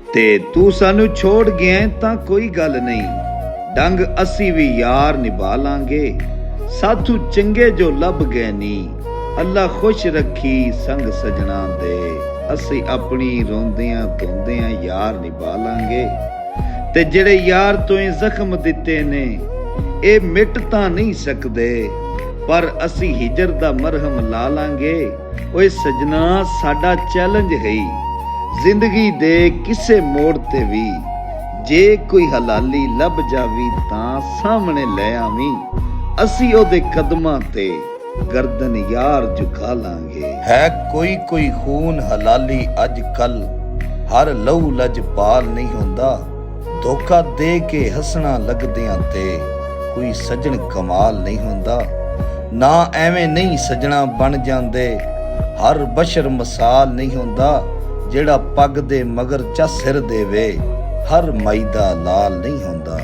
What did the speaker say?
ਤੇ ਤੂੰ ਸਾਨੂੰ ਛੋੜ ਗਿਆ ਤਾਂ ਕੋਈ ਗੱਲ ਨਹੀਂ, ਡੰਗ ਅਸੀਂ ਵੀ ਯਾਰ ਨਿਭਾ ਲਾਂਗੇ। ਸਾਥੂ ਚੰਗੇ ਜੋ ਲੱਭ ਗਏ ਨੀ, ਅੱਲਾ ਖੁਸ਼ ਰੱਖੀ ਸੰਗ ਸਜਣਾ ਦੇ। ਅਸੀਂ ਆਪਣੀ ਰੋਂਦਿਆਂ ਧੋਂਦਿਆਂ ਯਾਰ ਨਿਭਾ ਲਾਂਗੇ। ਤੇ ਜਿਹੜੇ ਯਾਰ ਤੋਂ ਜ਼ਖਮ ਦਿੱਤੇ ਨੇ ਇਹ ਮਿਟ ਤਾਂ ਨਹੀਂ ਸਕਦੇ, ਪਰ ਅਸੀਂ ਹਿਜਰ ਦਾ ਮਰਹਮ ਲਾ ਲਾਂਗੇ। ਓਏ ਸਜਣਾ ਸਾਡਾ ਚੈਲੰਜ ਹੈ ਜ਼ਿੰਦਗੀ ਦੇ ਕਿਸੇ ਮੋੜ ਤੇ ਵੀ, ਜੇ ਕੋਈ ਹਲਾਲੀ ਲੱਭ ਜਾਵੀ ਤਾਂ ਸਾਹਮਣੇ ਲੈ ਆਵੀਂ। ਅਸੀਂ ਉਹਦੇ ਕਦਮਾਂ ਤੇ ਗਰਦਨ ਯਾਰ ਝੁਕਾ ਲਾਂਗੇ। ਹੈ ਕੋਈ ਕੋਈ ਖੂਨ ਹਲਾਲੀ ਅੱਜ ਕੱਲ, ਹਰ ਲਹੂ ਲਜਪਾਲ ਨਹੀਂ ਹੁੰਦਾ। ਧੋਖਾ ਦੇ ਕੇ ਹੱਸਣਾ ਲੱਗਦਿਆਂ ਤੇ ਕੋਈ ਸੱਜਣ ਕਮਾਲ ਨਹੀਂ ਹੁੰਦਾ। ਨਾ ਐਵੇਂ ਨਹੀਂ ਸੱਜਣਾ ਬਣ ਜਾਂਦੇ, ਹਰ ਬਸ਼ਰ ਮਸਾਲ ਨਹੀਂ ਹੁੰਦਾ। ਜਿਹੜਾ ਪੱਗ ਦੇ ਮਗਰ ਚਾ ਸਿਰ ਦੇਵੇ, ਹਰ ਮਾਈ ਦਾ ਲਾਲ ਨਹੀਂ ਹੁੰਦਾ।